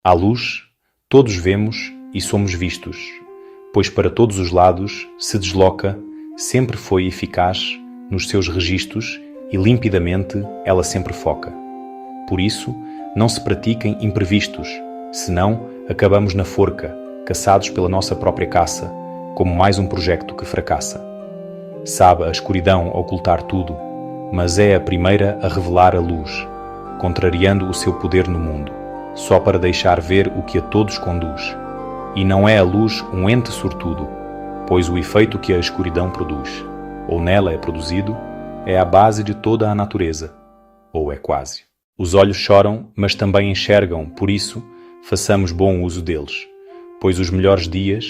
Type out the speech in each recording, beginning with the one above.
À luz, todos vemos e somos vistos, pois para todos os lados se desloca, sempre foi eficaz nos seus registros e limpidamente ela sempre foca. Por isso, não se pratiquem imprevistos, senão acabamos na forca, caçados pela nossa própria caça, como mais um projeto que fracassa. Sabe a escuridão ocultar tudo, mas é a primeira a revelar a luz, contrariando o seu poder no mundo, só para deixar ver o que a todos conduz. E não é a luz um ente sortudo, pois o efeito que a escuridão produz, ou nela é produzido, é a base de toda a natureza, ou é quase. Os olhos choram, mas também enxergam, por isso, façamos bom uso deles, pois os melhores dias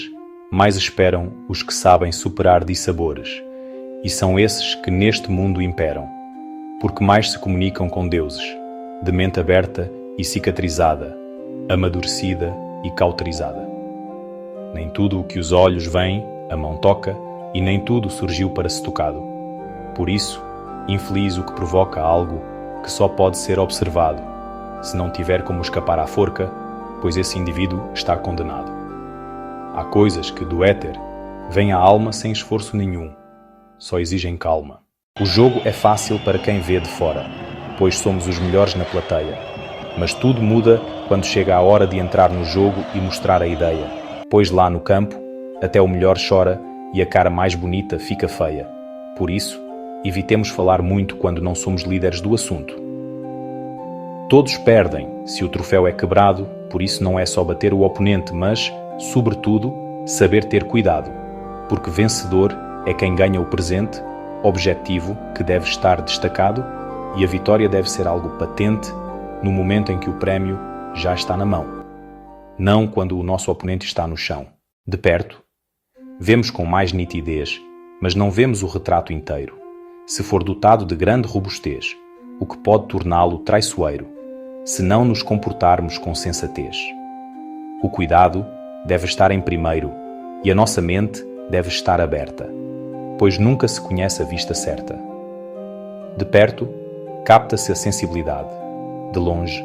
mais esperam os que sabem superar dissabores, e são esses que neste mundo imperam, porque mais se comunicam com deuses, de mente aberta e cicatrizada, amadurecida e cauterizada. Nem tudo o que os olhos veem, a mão toca, e nem tudo surgiu para ser tocado. Por isso, infeliz o que provoca algo que só pode ser observado, se não tiver como escapar à forca, pois esse indivíduo está condenado. Há coisas que, do éter, vêm à alma sem esforço nenhum, só exigem calma. O jogo é fácil para quem vê de fora, pois somos os melhores na plateia. Mas tudo muda quando chega a hora de entrar no jogo e mostrar a ideia, pois lá no campo, até o melhor chora e a cara mais bonita fica feia. Por isso, evitemos falar muito quando não somos líderes do assunto. Todos perdem se o troféu é quebrado, por isso não é só bater o oponente, mas, sobretudo, saber ter cuidado, porque vencedor é quem ganha o presente, objetivo que deve estar destacado, e a vitória deve ser algo patente no momento em que o prémio já está na mão, não quando o nosso oponente está no chão. De perto, vemos com mais nitidez, mas não vemos o retrato inteiro, se for dotado de grande robustez, o que pode torná-lo traiçoeiro, se não nos comportarmos com sensatez. O cuidado deve estar em primeiro, e a nossa mente deve estar aberta, pois nunca se conhece a vista certa. De perto, capta-se a sensibilidade. De longe,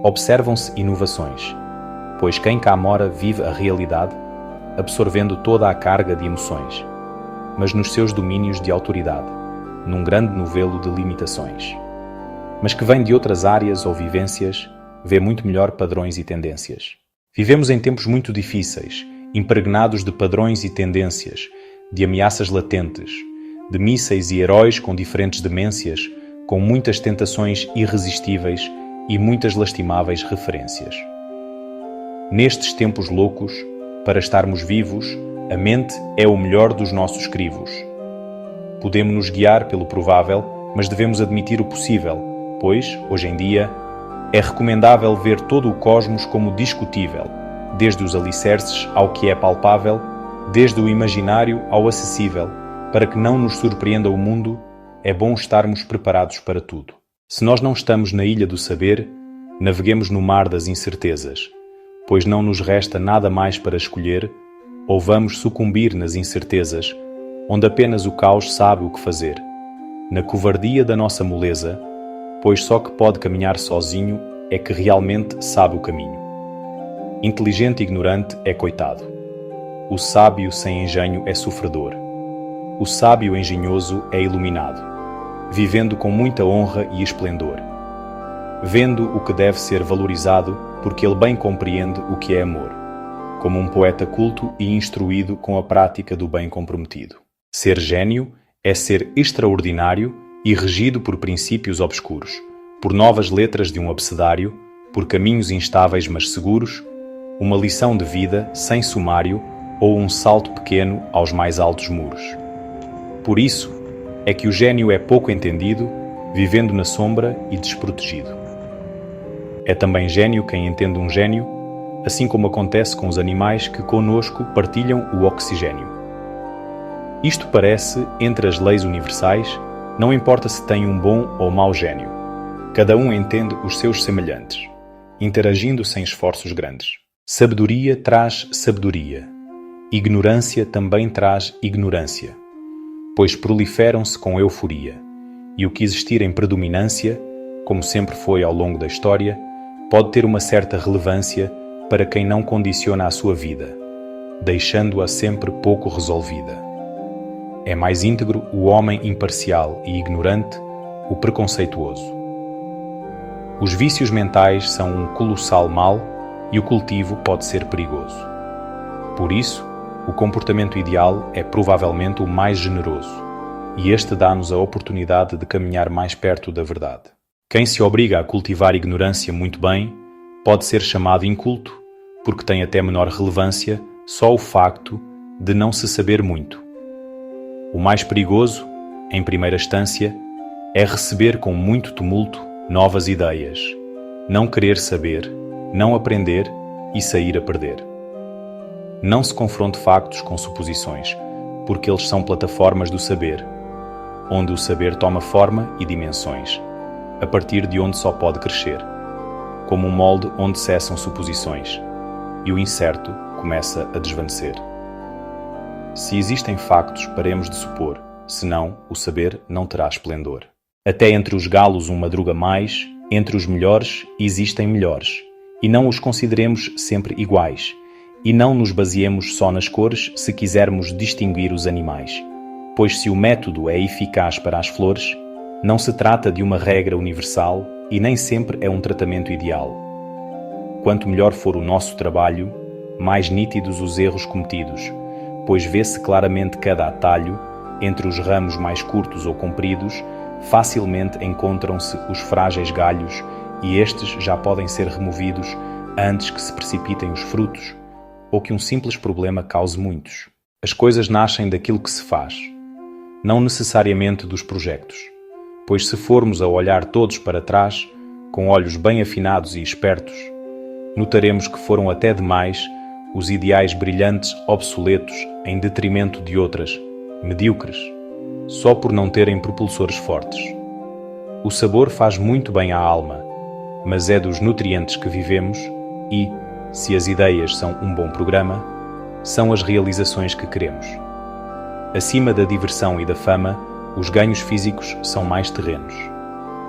observam-se inovações, pois quem cá mora vive a realidade, absorvendo toda a carga de emoções, mas nos seus domínios de autoridade, num grande novelo de limitações. Mas que vem de outras áreas ou vivências, vê muito melhor padrões e tendências. Vivemos em tempos muito difíceis, impregnados de padrões e tendências, de ameaças latentes, de mísseis e heróis com diferentes demências, com muitas tentações irresistíveis e muitas lastimáveis referências. Nestes tempos loucos, para estarmos vivos, a mente é o melhor dos nossos crivos. Podemos-nos guiar pelo provável, mas devemos admitir o possível, pois, hoje em dia, é recomendável ver todo o cosmos como discutível, desde os alicerces ao que é palpável, desde o imaginário ao acessível, para que não nos surpreenda o mundo, é bom estarmos preparados para tudo. Se nós não estamos na ilha do saber, naveguemos no mar das incertezas, pois não nos resta nada mais para escolher, ou vamos sucumbir nas incertezas, onde apenas o caos sabe o que fazer, na covardia da nossa moleza, pois só que pode caminhar sozinho é que realmente sabe o caminho. Inteligente e ignorante é coitado. O sábio sem engenho é sofredor. O sábio engenhoso é iluminado, vivendo com muita honra e esplendor, vendo o que deve ser valorizado, porque ele bem compreende o que é amor, como um poeta culto e instruído com a prática do bem comprometido. Ser gênio é ser extraordinário e regido por princípios obscuros, por novas letras de um abecedário, por caminhos instáveis mas seguros, uma lição de vida sem sumário ou um salto pequeno aos mais altos muros. Por isso é que o gênio é pouco entendido, vivendo na sombra e desprotegido. É também gênio quem entende um gênio, assim como acontece com os animais que conosco partilham o oxigênio. Isto parece, entre as leis universais, não importa se tem um bom ou mau gênio. Cada um entende os seus semelhantes, interagindo sem esforços grandes. Sabedoria traz sabedoria. Ignorância também traz ignorância, pois proliferam-se com euforia, e o que existir em predominância, como sempre foi ao longo da história, pode ter uma certa relevância para quem não condiciona a sua vida, deixando-a sempre pouco resolvida. É mais íntegro o homem imparcial e ignorante, o preconceituoso. Os vícios mentais são um colossal mal e o cultivo pode ser perigoso. Por isso, o comportamento ideal é provavelmente o mais generoso, e este dá-nos a oportunidade de caminhar mais perto da verdade. Quem se obriga a cultivar ignorância muito bem pode ser chamado inculto, porque tem até menor relevância só o facto de não se saber muito. O mais perigoso, em primeira instância, é receber com muito tumulto novas ideias, não querer saber, não aprender e sair a perder. Não se confronte factos com suposições, porque eles são plataformas do saber, onde o saber toma forma e dimensões, a partir de onde só pode crescer, como um molde onde cessam suposições, e o incerto começa a desvanecer. Se existem factos, paremos de supor, senão o saber não terá esplendor. Até entre os galos um madruga mais, entre os melhores existem melhores, e não os consideremos sempre iguais, e não nos baseemos só nas cores se quisermos distinguir os animais, pois se o método é eficaz para as flores, não se trata de uma regra universal e nem sempre é um tratamento ideal. Quanto melhor for o nosso trabalho, mais nítidos os erros cometidos, pois vê-se claramente cada atalho, entre os ramos mais curtos ou compridos, facilmente encontram-se os frágeis galhos e estes já podem ser removidos antes que se precipitem os frutos ou que um simples problema cause muitos. As coisas nascem daquilo que se faz, não necessariamente dos projetos, pois se formos a olhar todos para trás, com olhos bem afinados e espertos, notaremos que foram até demais os ideais brilhantes obsoletos em detrimento de outras, medíocres, só por não terem propulsores fortes. O sabor faz muito bem à alma, mas é dos nutrientes que vivemos e, se as ideias são um bom programa, são as realizações que queremos. Acima da diversão e da fama, os ganhos físicos são mais terrenos.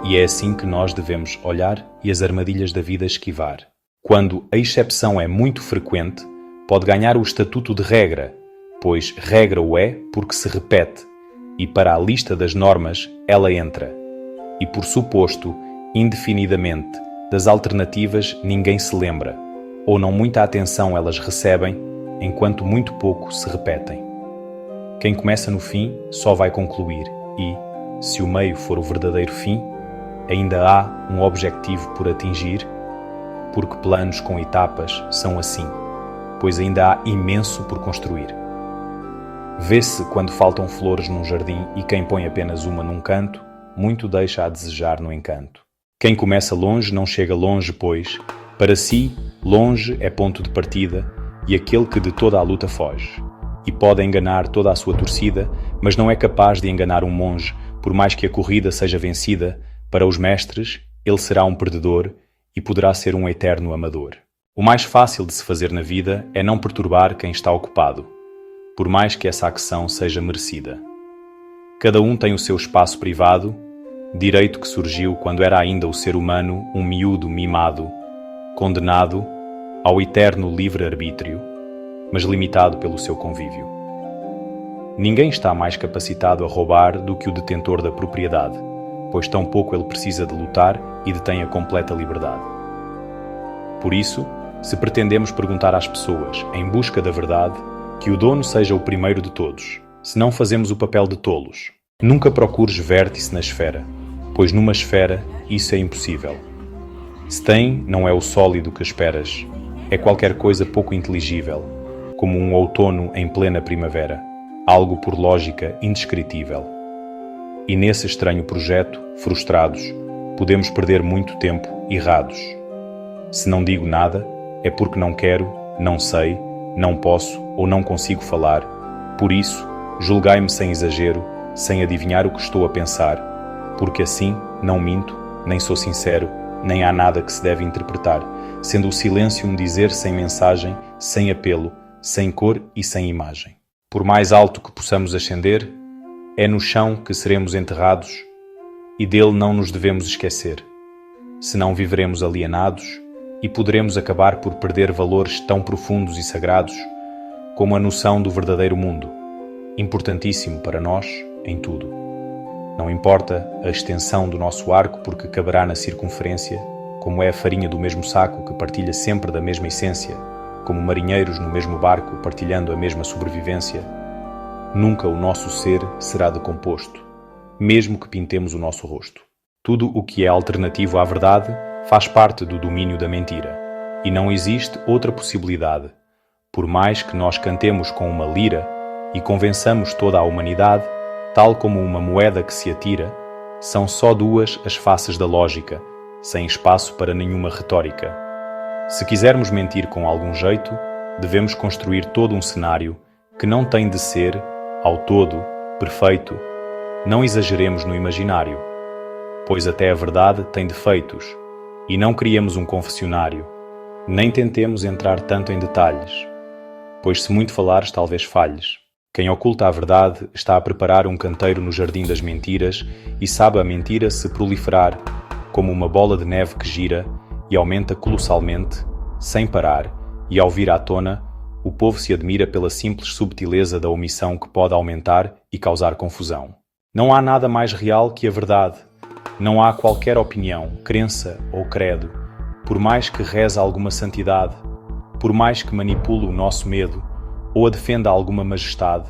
E é assim que nós devemos olhar e as armadilhas da vida esquivar. Quando a exceção é muito frequente, pode ganhar o estatuto de regra, pois regra o é porque se repete, e para a lista das normas ela entra. E por suposto, indefinidamente, das alternativas ninguém se lembra, ou não muita atenção elas recebem, enquanto muito pouco se repetem. Quem começa no fim só vai concluir e, se o meio for o verdadeiro fim, ainda há um objetivo por atingir, porque planos com etapas são assim, pois ainda há imenso por construir. Vê-se quando faltam flores num jardim e quem põe apenas uma num canto, muito deixa a desejar no encanto. Quem começa longe não chega longe, pois, para si, longe é ponto de partida e aquele que de toda a luta foge. E pode enganar toda a sua torcida, mas não é capaz de enganar um monge, por mais que a corrida seja vencida, para os mestres, ele será um perdedor e poderá ser um eterno amador. O mais fácil de se fazer na vida é não perturbar quem está ocupado, por mais que essa ação seja merecida. Cada um tem o seu espaço privado, direito que surgiu quando era ainda o ser humano um miúdo mimado, condenado ao eterno livre-arbítrio, mas limitado pelo seu convívio. Ninguém está mais capacitado a roubar do que o detentor da propriedade, pois tão pouco ele precisa de lutar e detém a completa liberdade. Por isso, se pretendemos perguntar às pessoas, em busca da verdade, que o dono seja o primeiro de todos, se não fazemos o papel de tolos. Nunca procures vértice na esfera, pois numa esfera isso é impossível. Se tem, não é o sólido que esperas, é qualquer coisa pouco inteligível, como um outono em plena primavera, algo por lógica indescritível. E nesse estranho projeto, frustrados, podemos perder muito tempo errados. Se não digo nada, é porque não quero, não sei, não posso ou não consigo falar. Por isso, julgai-me sem exagero, sem adivinhar o que estou a pensar, porque assim não minto, nem sou sincero, nem há nada que se deve interpretar, sendo o silêncio um dizer sem mensagem, sem apelo, sem cor e sem imagem. Por mais alto que possamos ascender, é no chão que seremos enterrados e dele não nos devemos esquecer. Senão viveremos alienados e poderemos acabar por perder valores tão profundos e sagrados como a noção do verdadeiro mundo, importantíssimo para nós em tudo. Não importa a extensão do nosso arco, porque caberá na circunferência, como é a farinha do mesmo saco que partilha sempre da mesma essência, como marinheiros no mesmo barco partilhando a mesma sobrevivência. Nunca o nosso ser será decomposto, mesmo que pintemos o nosso rosto. Tudo o que é alternativo à verdade faz parte do domínio da mentira, e não existe outra possibilidade. Por mais que nós cantemos com uma lira e convençamos toda a humanidade, tal como uma moeda que se atira, são só duas as faces da lógica, sem espaço para nenhuma retórica. Se quisermos mentir com algum jeito, devemos construir todo um cenário que não tem de ser, ao todo, perfeito. Não exageremos no imaginário, pois até a verdade tem defeitos, e não criemos um confessionário, nem tentemos entrar tanto em detalhes, pois se muito falares talvez falhes. Quem oculta a verdade está a preparar um canteiro no jardim das mentiras e sabe a mentira se proliferar como uma bola de neve que gira e aumenta colossalmente, sem parar, e ao vir à tona, o povo se admira pela simples subtileza da omissão que pode aumentar e causar confusão. Não há nada mais real que a verdade. Não há qualquer opinião, crença ou credo, por mais que reze alguma santidade, por mais que manipule o nosso medo, ou a defenda alguma majestade,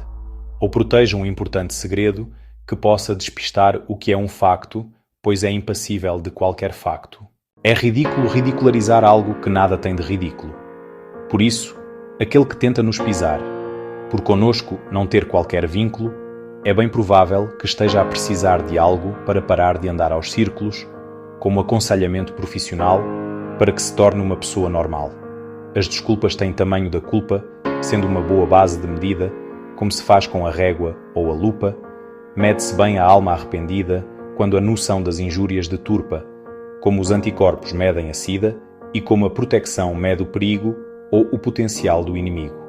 ou proteja um importante segredo que possa despistar o que é um facto, pois é impassível de qualquer facto. É ridículo ridicularizar algo que nada tem de ridículo. Por isso, aquele que tenta nos pisar, por conosco não ter qualquer vínculo, é bem provável que esteja a precisar de algo para parar de andar aos círculos, como aconselhamento profissional, para que se torne uma pessoa normal. As desculpas têm tamanho da culpa, sendo uma boa base de medida, como se faz com a régua ou a lupa, mede-se bem a alma arrependida quando a noção das injúrias deturpa, como os anticorpos medem a sida e como a proteção mede o perigo ou o potencial do inimigo.